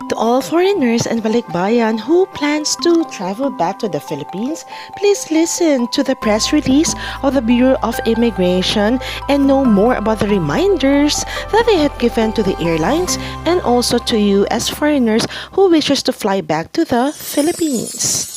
To all foreigners and balikbayan who plans to travel back to the Philippines, please listen to the press release of the Bureau of Immigration and know more about the reminders that they had given to the airlines and also to you as foreigners who wishes to fly back to the Philippines.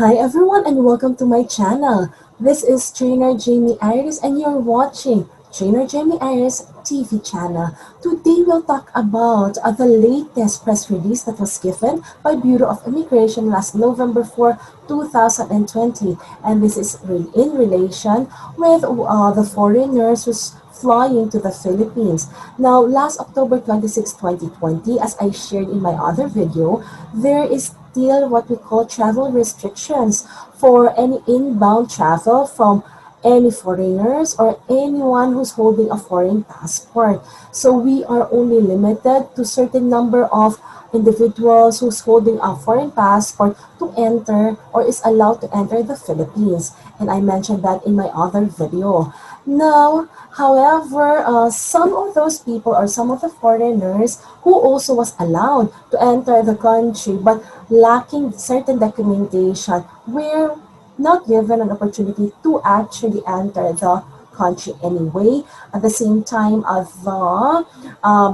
Hi everyone and welcome to my channel. This is Trainer Jamey Iris and you're watching Trainer Jamey Iris TV Channel. Today we'll talk about the latest press release that was given by Bureau of Immigration last November 4, 2020. And this is in relation with the foreigners who's flying to the Philippines. Now, last October 26, 2020, as I shared in my other video, there is still what we call travel restrictions for any inbound travel from any foreigners or anyone who's holding a foreign passport. So we are only limited to certain number of individuals who's holding a foreign passport to enter or is allowed to enter the Philippines. And I mentioned that in my other video. Now, however, some of those people or some of the foreigners who also was allowed to enter the country but lacking certain documentation were not given an opportunity to actually enter the country anyway. At the same time, the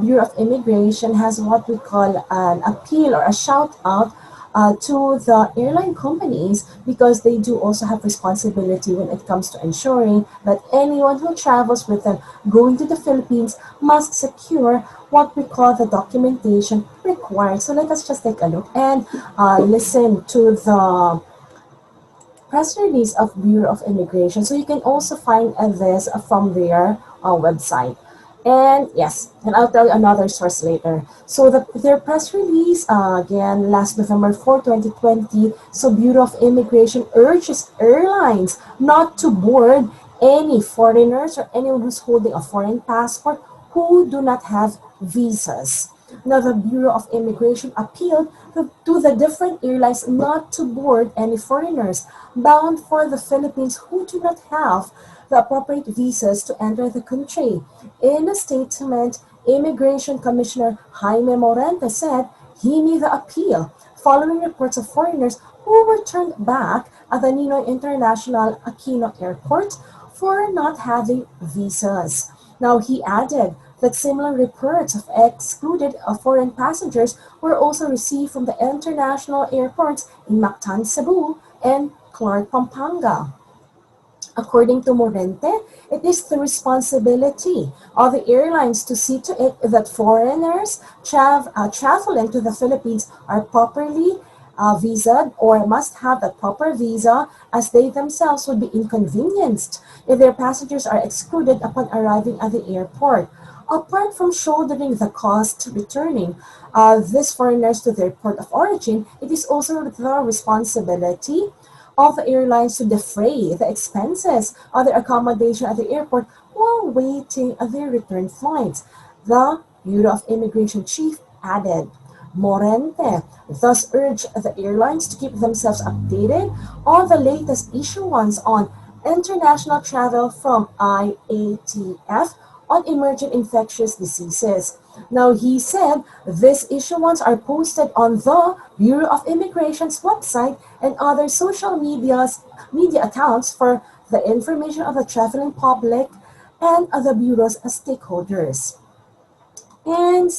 Bureau of Immigration has what we call an appeal or a shout out to the airline companies because they do also have responsibility when it comes to ensuring that anyone who travels with them going to the Philippines must secure what we call the documentation required. So let us just take a look and listen to the press release of Bureau of Immigration. So you can also find this from their website. And yes, and I'll tell you another source later. So their press release, again, last November 4, 2020, so Bureau of Immigration urges airlines not to board any foreigners or anyone who's holding a foreign passport who do not have visas. Now, the Bureau of Immigration appealed to the different airlines not to board any foreigners bound for the Philippines who do not have the appropriate visas to enter the country. In a statement, Immigration Commissioner Jaime Morente said he made the appeal following reports of foreigners who were turned back at the Ninoy International Aquino Airport for not having visas. Now, he added that similar reports of excluded foreign passengers were also received from the international airports in Mactan, Cebu, and Clark, Pampanga. According to Morente, it is the responsibility of the airlines to see to it that foreigners traveling to the Philippines are properly visaed or must have the proper visa, as they themselves would be inconvenienced if their passengers are excluded upon arriving at the airport. Apart from shouldering the cost returning these foreigners to their port of origin, it is also the responsibility of the airlines to defray the expenses of their accommodation at the airport while waiting their return flights. The Bureau of Immigration chief added. Morente thus urged the airlines to keep themselves updated on the latest issuance on international travel from IATF on emerging infectious diseases. Now, he said these issuance are posted on the Bureau of Immigration's website and other social media accounts for the information of the traveling public and other Bureau's stakeholders. And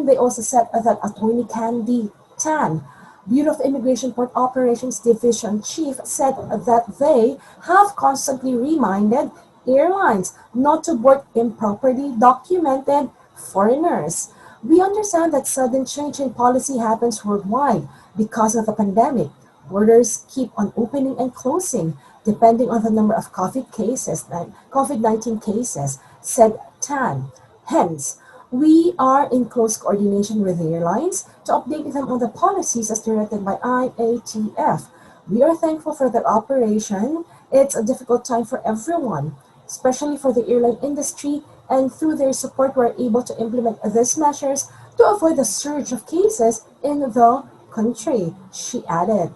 they also said that Attorney Candy Tan, Bureau of Immigration Port Operations Division Chief, said that they have constantly reminded airlines not to board improperly documented foreigners. We understand that sudden change in policy happens worldwide because of the pandemic. Borders keep on opening and closing depending on the number of COVID-19 cases, said Tan. Hence, we are in close coordination with the airlines to update them on the policies as directed by IATF. We are thankful for their operation. It's a difficult time for everyone, especially for the airline industry, and through their support, we're able to implement these measures to avoid the surge of cases in the country, she added.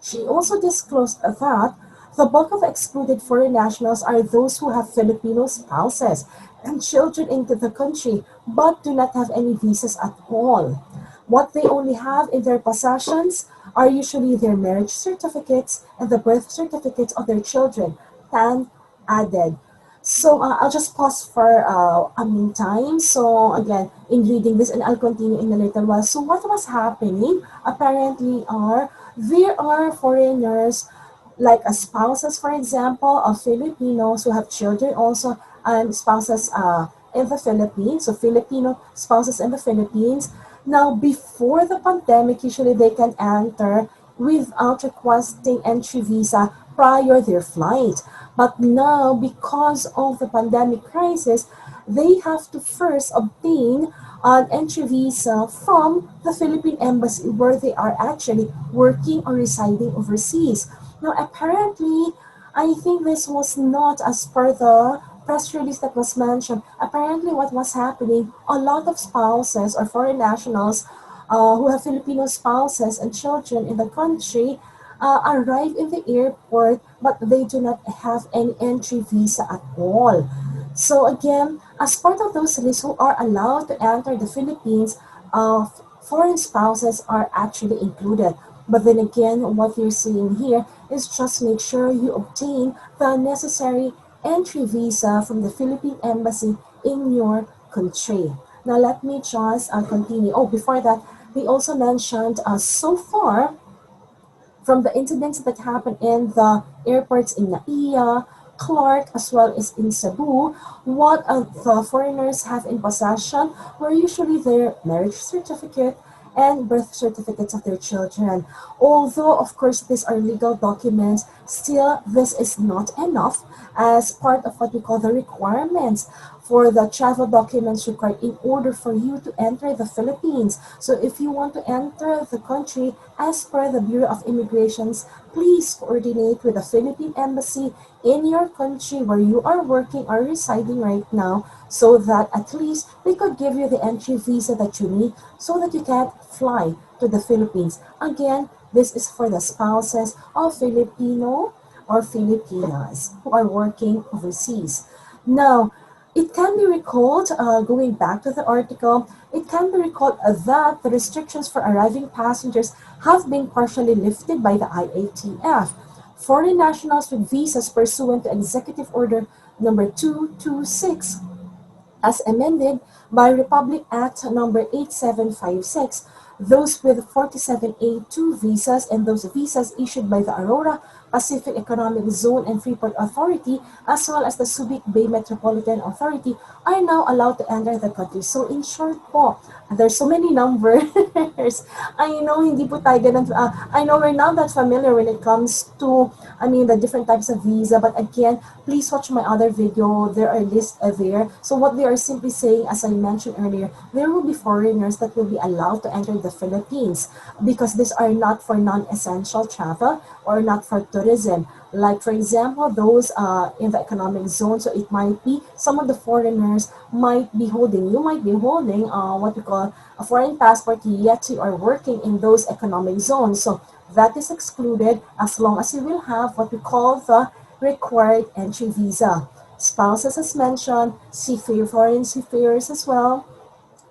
She also disclosed that The bulk of excluded foreign nationals are those who have Filipino spouses and children into the country but do not have any visas at all. What they only have in their possessions are usually their marriage certificates and the birth certificates of their children, tan added. So I'll just pause for a meantime. So again, in reading this, and I'll continue in a little while. So what was happening apparently are there are foreigners like spouses, for example, of Filipinos who have children also, and spouses in the Philippines, so Filipino spouses in the Philippines. Now, before the pandemic, usually they can enter without requesting entry visa prior their flight. But now, because of the pandemic crisis, they have to first obtain an entry visa from the Philippine Embassy where they are actually working or residing overseas. Now, apparently, I think this was not as per the press release that was mentioned. Apparently, what was happening, a lot of spouses or foreign nationals who have Filipino spouses and children in the country arrive in the airport, but they do not have any entry visa at all. So again, as part of those lists who are allowed to enter the Philippines, foreign spouses are actually included. But then again, what you're seeing here is just make sure you obtain the necessary entry visa from the Philippine Embassy in your country. Now let me just continue. Oh, before that, they also mentioned so far from the incidents that happened in the airports in Naiya, Clark, as well as in Cebu, what the foreigners have in possession were usually their marriage certificate and birth certificates of their children. Although, of course, these are legal documents, still, this is not enough as part of what we call the requirements for the travel documents required in order for you to enter the Philippines. So if you want to enter the country as per the Bureau of Immigrations, please coordinate with the Philippine Embassy in your country where you are working or residing right now so that at least they could give you the entry visa that you need so that you can fly to the Philippines. Again, this is for the spouses of Filipino or Filipinas who are working overseas. Now, it can be recalled, going back to the article, it can be recalled that the restrictions for arriving passengers have been partially lifted by the IATF. Foreign nationals with visas pursuant to Executive Order number 226 as amended by Republic Act number 8756, those with 47A2 visas and those visas issued by the Aurora Pacific Economic Zone and Freeport Authority, as well as the Subic Bay Metropolitan Authority, are now allowed to enter the country. So in short po, there's so many numbers. I know hindi po tayo ganun, I know we're not that familiar when it comes to, the different types of visa, but again, please watch my other video. There are lists there. So what they are simply saying, as I mentioned earlier, there will be foreigners that will be allowed to enter the Philippines because these are not for non-essential travel or not for tourism. Like for example, those in the economic zone, so it might be some of the foreigners might be holding, you might be holding what we call a foreign passport, yet you are working in those economic zones. So that is excluded as long as you will have what we call the required entry visa. Spouses, as mentioned, seafarer, foreign seafarers as well,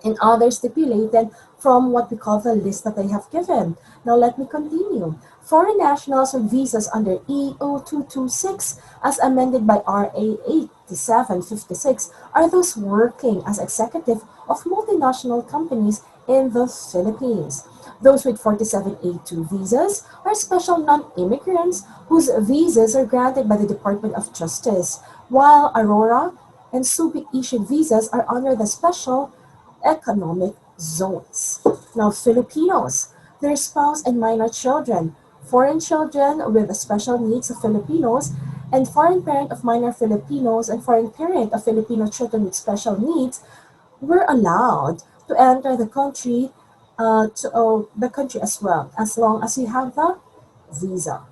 and others stipulated from what we call the list that I have given. Now let me continue. Foreign nationals with visas under EO 226 as amended by RA 8756 are those working as executive of multinational companies in the Philippines. Those with 47A2 visas are special non-immigrants whose visas are granted by the Department of Justice, while Aurora and Subic issued visas are under the special economic zones. Now, Filipinos, their spouse and minor children, foreign children with special needs of Filipinos, and foreign parent of minor Filipinos and foreign parent of Filipino children with special needs were allowed to enter the country as well, as long as you have the visa.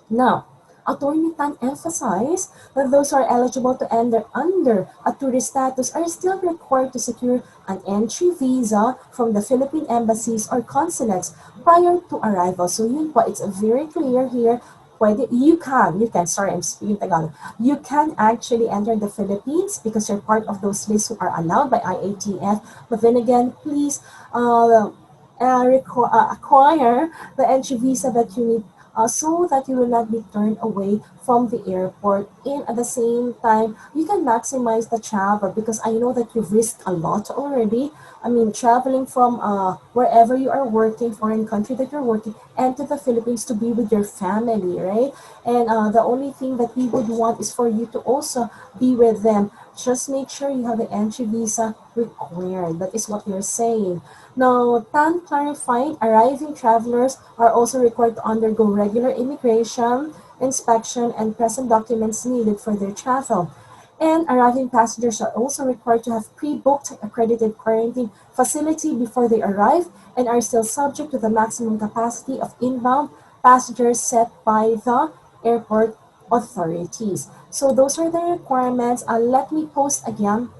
Now, Attorney Tan emphasized that those who are eligible to enter under a tourist status are still required to secure an entry visa from the Philippine embassies or consulates prior to arrival. So yun po, it's very clear here, sorry, I'm speaking Tagalog. You can actually enter the Philippines because you're part of those lists who are allowed by IATF. But then again, please uh, acquire the entry visa that you need so that you will not be turned away from the airport. And at the same time, you can maximize the travel because I know that you've risked a lot already. I mean, traveling from wherever you are working, foreign country that you're working, and to the Philippines to be with your family, right? And the only thing that we would want is for you to also be with them. Just make sure you have the entry visa required. That is what you're saying. Now, TAN clarified arriving travelers are also required to undergo regular immigration, inspection, and present documents needed for their travel. And arriving passengers are also required to have pre-booked accredited quarantine facility before they arrive and are still subject to the maximum capacity of inbound passengers set by the airport authorities. So those are the requirements. Let me post again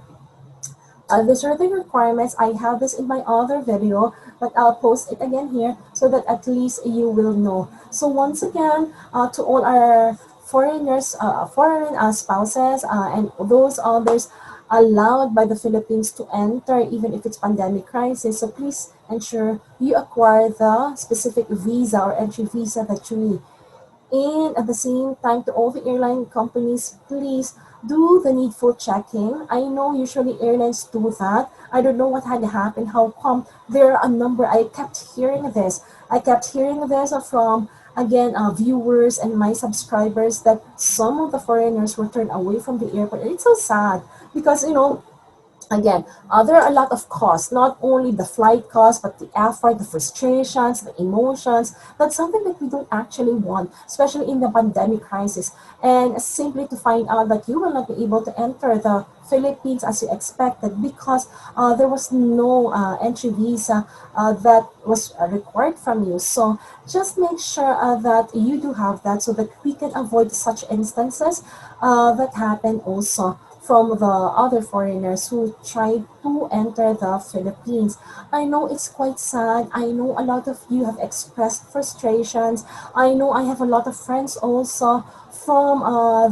the survey requirements. I have this in my other video, but I'll post it again here so that at least you will know. So once again, to all our foreigners, foreign spouses, and those others allowed by the Philippines to enter, even if it's pandemic crisis, so please ensure you acquire the specific visa or entry visa that you need. And at the same time, to all the airline companies, please do the needful checking. I know usually airlines do that. I don't know what had happened. How come there are a number? I kept hearing this. I kept hearing this from, again, viewers and my subscribers that some of the foreigners were turned away from the airport. And it's so sad because, again, there are a lot of costs, not only the flight costs, but the effort, the frustrations, the emotions. That's something that we don't actually want, especially in the pandemic crisis. And simply to find out that you will not be able to enter the Philippines as you expected because there was no entry visa that was required from you. So just make sure that you do have that so that we can avoid such instances that happen also from the other foreigners who tried to enter the Philippines. I know it's quite sad. I know a lot of you have expressed frustrations. I know I have a lot of friends also from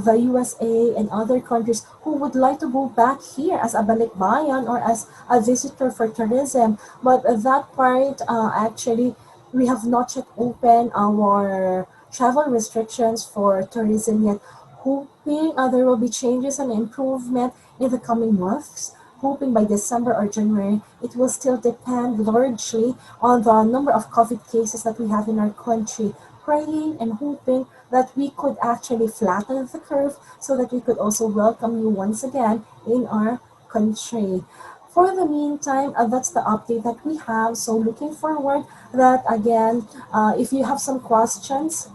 the USA and other countries who would like to go back here as a balikbayan or as a visitor for tourism. But that part, actually, we have not yet opened our travel restrictions for tourism yet, hoping there will be changes and improvement in the coming months. Hoping by December or January, it will still depend largely on the number of COVID cases that we have in our country. Praying and hoping that we could actually flatten the curve so that we could also welcome you once again in our country. For the meantime, that's the update that we have. So looking forward that again, if you have some questions,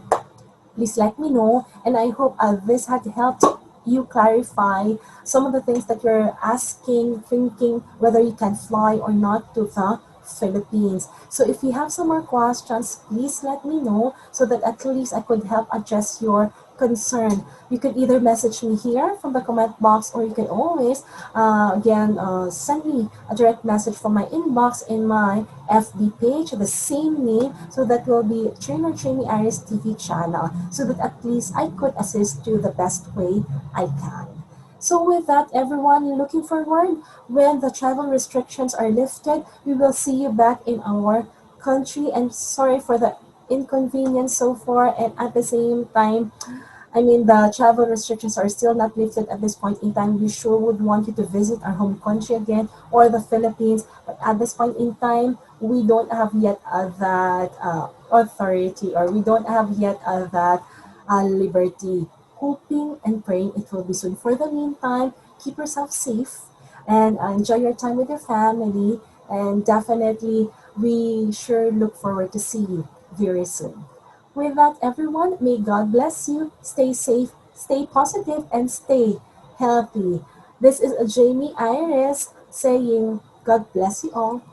please let me know. And I hope this had helped you clarify some of the things that you're asking, thinking whether you can fly or not to the Philippines. So if you have some more questions, please let me know so that at least I could help address your concern. You could either message me here from the comment box or you can always again send me a direct message from my inbox in my FB page, the same name, so that will be Trainer Jamey Iris TV Channel, so that at least I could assist you the best way I can. So with that, everyone, looking forward when the travel restrictions are lifted, we will see you back in our country. And sorry for the inconvenience so far. And at the same time, I mean, the travel restrictions are still not lifted at this point in time. We sure would want you to visit our home country again or the Philippines. But at this point in time, we don't have yet that authority, or we don't have yet that liberty. Hoping and praying it will be soon. For the meantime, keep yourself safe and enjoy your time with your family. And definitely, we sure look forward to see you very soon. With that, everyone, may God bless you. Stay safe, stay positive, and stay healthy. This is Jamey Iris saying, God bless you all.